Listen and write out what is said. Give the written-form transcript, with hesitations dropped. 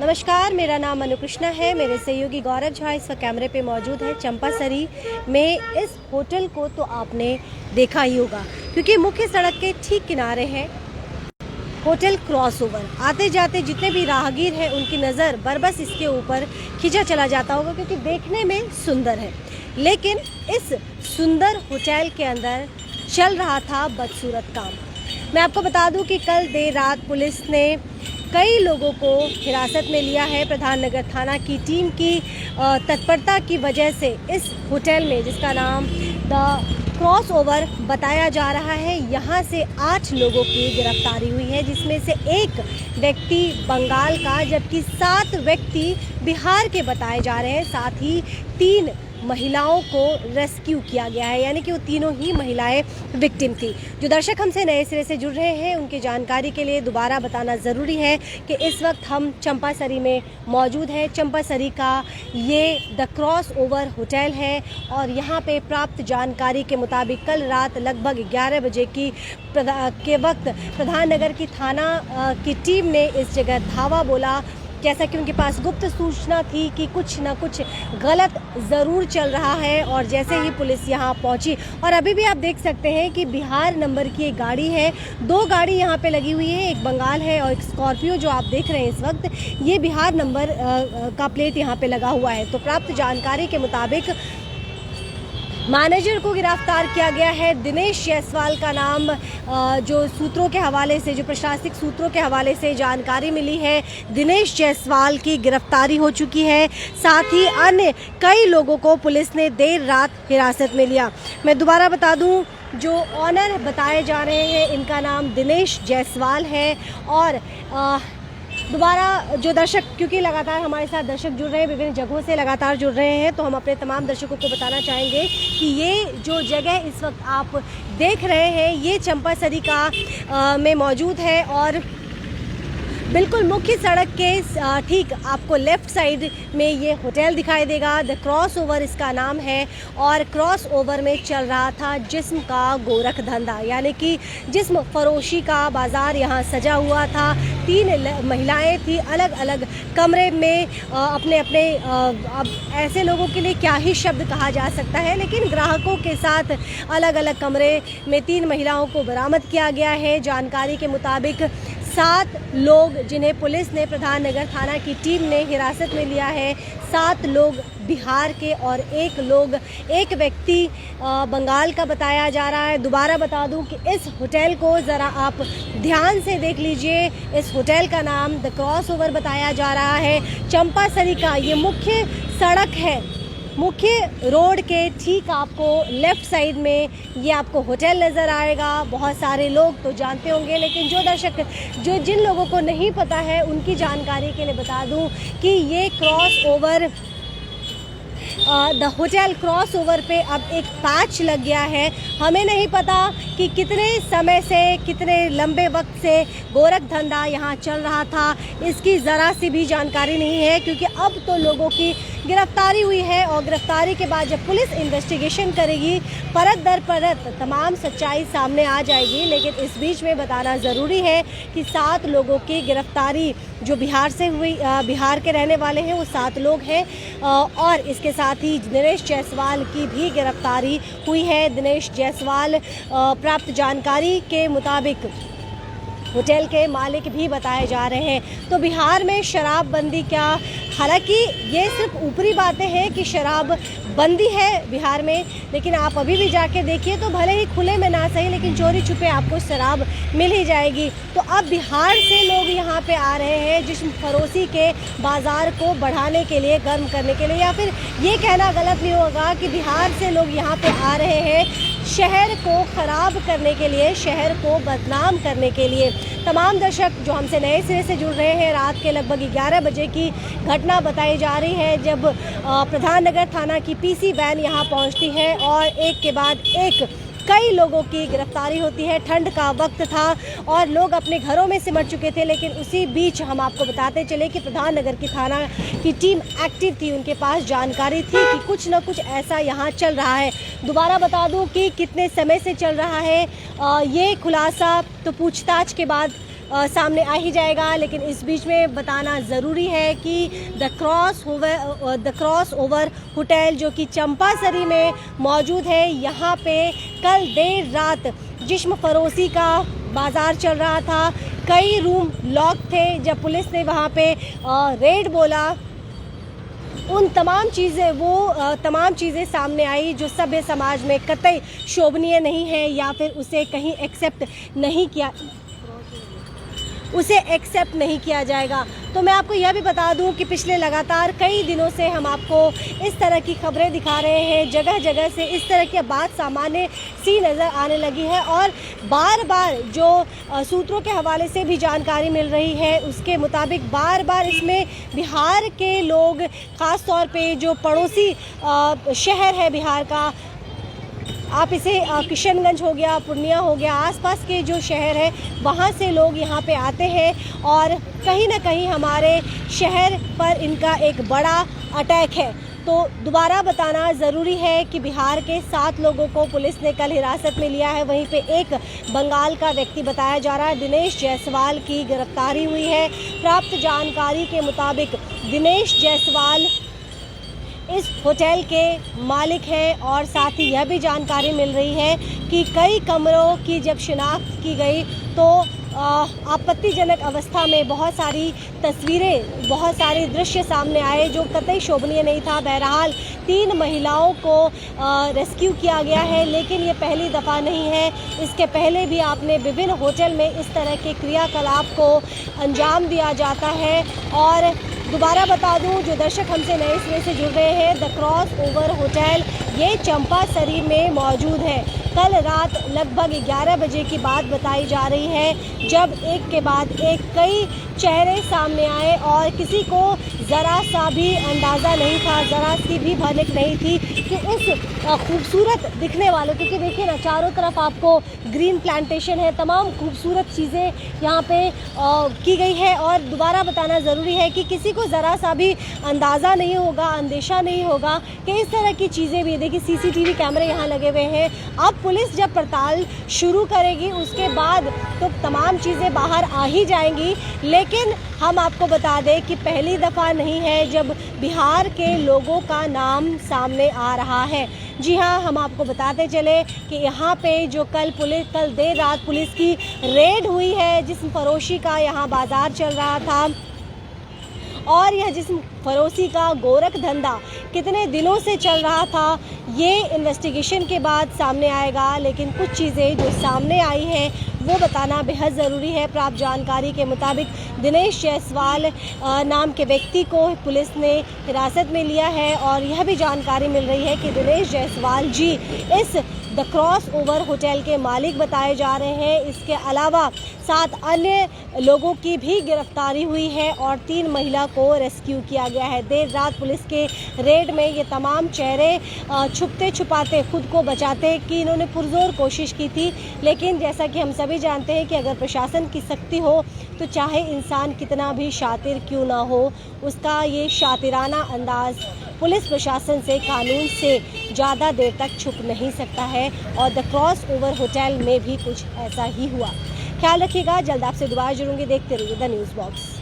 नमस्कार, मेरा नाम अनुकृष्णा है। मेरे सहयोगी गौरव झा इस वक्त कैमरे पे मौजूद है चंपासरी में। इस होटल को तो आपने देखा ही होगा क्योंकि मुख्य सड़क के ठीक किनारे है होटल क्रॉसओवर। आते जाते जितने भी राहगीर हैं उनकी नज़र बरबस इसके ऊपर खींचा चला जाता होगा क्योंकि देखने में सुंदर है। लेकिन इस सुंदर होटल के अंदर चल रहा था बदसूरत काम। मैं आपको बता दूं कि कल देर रात पुलिस ने कई लोगों को हिरासत में लिया है। प्रधान नगर थाना की टीम की तत्परता की वजह से इस होटल में, जिसका नाम द क्रॉसओवर बताया जा रहा है, यहाँ से 8 लोगों की गिरफ्तारी हुई है, जिसमें से एक व्यक्ति बंगाल का जबकि 7 व्यक्ति बिहार के बताए जा रहे हैं। साथ ही 3 महिलाओं को रेस्क्यू किया गया है, यानी कि वो तीनों ही महिलाएं विक्टिम थी। जो दर्शक हमसे नए सिरे से जुड़ रहे हैं उनकी जानकारी के लिए दोबारा बताना ज़रूरी है कि इस वक्त हम चंपासरी में मौजूद हैं। चंपासरी का ये द क्रॉसओवर होटल है और यहाँ पे प्राप्त जानकारी के मुताबिक कल रात लगभग 11 बजे के वक्त प्रधान नगर की थाना की टीम ने इस जगह धावा बोला, जैसा कि उनके पास गुप्त सूचना थी कि कुछ ना कुछ गलत ज़रूर चल रहा है। और जैसे ही पुलिस यहाँ पहुँची, और अभी भी आप देख सकते हैं कि बिहार नंबर की एक गाड़ी है, 2 गाड़ी यहाँ पे लगी हुई है, एक बंगाल है और एक स्कॉर्पियो जो आप देख रहे हैं इस वक्त, ये बिहार नंबर का प्लेट यहाँ पे लगा हुआ है। तो प्राप्त जानकारी के मुताबिक मैनेजर को गिरफ्तार किया गया है। दिनेश जायसवाल का नाम जो सूत्रों के हवाले से, जो प्रशासनिक सूत्रों के हवाले से जानकारी मिली है, दिनेश जायसवाल की गिरफ्तारी हो चुकी है। साथ ही अन्य कई लोगों को पुलिस ने देर रात हिरासत में लिया। मैं दोबारा बता दूं, जो ऑनर बताए जा रहे हैं इनका नाम दिनेश जायसवाल है। और दोबारा जो दर्शक, क्योंकि लगातार हमारे साथ दर्शक जुड़ रहे हैं, विभिन्न जगहों से लगातार जुड़ रहे हैं, तो हम अपने तमाम दर्शकों को बताना चाहेंगे कि ये जो जगह इस वक्त आप देख रहे हैं ये चंपासरी का में मौजूद है और बिल्कुल मुख्य सड़क के ठीक आपको लेफ़्ट साइड में ये होटल दिखाई देगा। द क्रॉसओवर इसका नाम है और क्रॉसओवर में चल रहा था जिस्म का गोरख धंधा, यानी कि जिस्म फरोशी का बाज़ार यहाँ सजा हुआ था। 3 महिलाएं थी अलग अलग कमरे में, अपने अपने अब ऐसे लोगों के लिए क्या ही शब्द कहा जा सकता है, लेकिन ग्राहकों के साथ अलग अलग कमरे में 3 महिलाओं को बरामद किया गया है। जानकारी के मुताबिक 7 लोग जिन्हें पुलिस ने प्रधान नगर थाना की टीम ने हिरासत में लिया है, 7 लोग बिहार के और एक व्यक्ति बंगाल का बताया जा रहा है। दोबारा बता दूं कि इस होटल को ज़रा आप ध्यान से देख लीजिए। इस होटल का नाम द क्रॉसओवर बताया जा रहा है। चंपासरी का ये मुख्य सड़क है, मुख्य रोड के ठीक आपको लेफ़्ट साइड में ये आपको होटल नज़र आएगा। बहुत सारे लोग तो जानते होंगे, लेकिन जो दर्शक जिन लोगों को नहीं पता है उनकी जानकारी के लिए बता दूं कि ये क्रॉसओवर द होटल क्रॉसओवर पे अब एक पैच लग गया है। हमें नहीं पता कि कितने समय से, कितने लंबे वक्त से गोरख धंधा यहाँ चल रहा था, इसकी ज़रा सी भी जानकारी नहीं है, क्योंकि अब तो लोगों की गिरफ्तारी हुई है और गिरफ्तारी के बाद जब पुलिस इन्वेस्टिगेशन करेगी परत दर परत तमाम सच्चाई सामने आ जाएगी। लेकिन इस बीच में बताना ज़रूरी है कि 7 लोगों की गिरफ्तारी जो बिहार से हुई, बिहार के रहने वाले हैं वो 7 लोग हैं और इसके साथ ही दिनेश जायसवाल की भी गिरफ्तारी हुई है। दिनेश जायसवाल प्राप्त जानकारी के मुताबिक होटल के मालिक भी बताए जा रहे हैं। तो बिहार में शराबबंदी क्या, हालांकि ये सिर्फ ऊपरी बातें हैं कि शराब बंदी है बिहार में, लेकिन आप अभी भी जाके देखिए तो भले ही खुले में ना सही, लेकिन चोरी छुपे आपको शराब मिल ही जाएगी। तो अब बिहार से लोग यहाँ पे आ रहे हैं जिस्म फरोशी के बाज़ार को बढ़ाने के लिए, गर्म करने के लिए, या फिर ये कहना गलत नहीं होगा कि बिहार से लोग यहाँ पे आ रहे हैं शहर को ख़राब करने के लिए, शहर को बदनाम करने के लिए। तमाम दर्शक जो हमसे नए सिरे से जुड़ रहे हैं, रात के लगभग 11 बजे की घटना बताई जा रही है जब प्रधान नगर थाना की पीसी वैन यहाँ पहुँचती है और एक के बाद एक कई लोगों की गिरफ्तारी होती है। ठंड का वक्त था और लोग अपने घरों में सिमट चुके थे, लेकिन उसी बीच हम आपको बताते चले कि प्रधान नगर की थाना की टीम एक्टिव थी, उनके पास जानकारी थी कि कुछ न कुछ ऐसा यहाँ चल रहा है। दोबारा बता दूं कि कितने समय से चल रहा है ये खुलासा तो पूछताछ के बाद सामने आ ही जाएगा। लेकिन इस बीच में बताना ज़रूरी है कि द क्रॉस ओवर होटल जो कि चंपासरी में मौजूद है, यहाँ पे कल देर रात जिस्म फरोशी का बाज़ार चल रहा था। कई रूम लॉक थे। जब पुलिस ने वहाँ पे रेड बोला, उन तमाम चीज़ें सामने आई जो सभ्य समाज में कतई शोभनीय नहीं है या फिर उसे कहीं एक्सेप्ट नहीं किया जाएगा। तो मैं आपको यह भी बता दूं कि पिछले लगातार कई दिनों से हम आपको इस तरह की खबरें दिखा रहे हैं। जगह जगह से इस तरह की बात सामान्य सी नज़र आने लगी है और बार बार जो सूत्रों के हवाले से भी जानकारी मिल रही है उसके मुताबिक बार बार इसमें बिहार के लोग, ख़ास तौर पे जो पड़ोसी शहर है बिहार का, आप इसे किशनगंज हो गया, पूर्णिया हो गया, आसपास के जो शहर है वहाँ से लोग यहाँ पे आते हैं और कहीं ना कहीं हमारे शहर पर इनका एक बड़ा अटैक है। तो दोबारा बताना ज़रूरी है कि बिहार के 7 लोगों को पुलिस ने कल हिरासत में लिया है। वहीं पे एक बंगाल का व्यक्ति बताया जा रहा है, दिनेश जायसवाल की गिरफ्तारी हुई है। प्राप्त जानकारी के मुताबिक दिनेश जायसवाल इस होटल के मालिक हैं और साथ ही यह भी जानकारी मिल रही है कि कई कमरों की जब शिनाख्त की गई तो आपत्तिजनक अवस्था में बहुत सारी तस्वीरें, बहुत सारे दृश्य सामने आए जो कतई शोभनीय नहीं था। बहरहाल 3 महिलाओं को रेस्क्यू किया गया है, लेकिन ये पहली दफ़ा नहीं है। इसके पहले भी आपने विभिन्न होटल में इस तरह के क्रियाकलाप को अंजाम दिया जाता है। और दोबारा बता दूं, जो दर्शक हमसे नए सिरे से जुड़ रहे हैं, द क्रॉस ओवर होटल ये चंपासरी में मौजूद है। कल रात लगभग 11 बजे की बात बताई जा रही है जब एक के बाद एक कई चेहरे सामने आए और किसी को ज़रा सा भी अंदाज़ा नहीं था, ज़रा सी भी भनक नहीं थी कि इस खूबसूरत दिखने वाले, क्योंकि देखिए ना चारों तरफ आपको ग्रीन प्लांटेशन है, तमाम खूबसूरत चीज़ें यहाँ पे की गई है। और दोबारा बताना ज़रूरी है कि किसी को ज़रा सा भी अंदाज़ा नहीं होगा, अंदेशा नहीं होगा कि इस तरह की चीज़ें भी, देखिए CCTV कैमरे यहाँ लगे हुए हैं। अब पुलिस जब पड़ताल शुरू करेगी उसके बाद तो तमाम चीज़ें बाहर आ ही जाएंगी। लेकिन हम आपको बता दें कि पहली दफ़ा नहीं है जब बिहार के लोगों का नाम सामने आ रहा है। जी हाँ, हम आपको बताते चले कि यहाँ पे जो कल देर रात पुलिस की रेड हुई है, जिस्म फरोशी का यहाँ बाज़ार चल रहा था और यह जिस्म फरोशी का गोरख धंधा कितने दिनों से चल रहा था ये इन्वेस्टिगेशन के बाद सामने आएगा। लेकिन कुछ चीज़ें जो सामने आई हैं वो बताना बेहद ज़रूरी है। प्राप्त जानकारी के मुताबिक दिनेश जायसवाल नाम के व्यक्ति को पुलिस ने हिरासत में लिया है और यह भी जानकारी मिल रही है कि दिनेश जायसवाल जी इस द क्रॉस ओवर होटल के मालिक बताए जा रहे हैं। इसके अलावा 7 अन्य लोगों की भी गिरफ्तारी हुई है और 3 महिला को रेस्क्यू किया गया है। देर रात पुलिस के रेड में ये तमाम चेहरे छुपते छुपाते, खुद को बचाते कि इन्होंने पुरजोर कोशिश की थी। लेकिन जैसा कि हम सभी जानते हैं कि अगर प्रशासन की सख्ती हो तो चाहे इंसान कितना भी शातिर क्यों ना हो, उसका ये शातिराना अंदाज पुलिस प्रशासन से, कानून से ज़्यादा देर तक छुप नहीं सकता है। और द क्रॉस ओवर होटल में भी कुछ ऐसा ही हुआ। ख्याल रखिएगा, जल्द आपसे दोबारा जुड़ूंगी। देखते रहिए द न्यूज़ बॉक्स।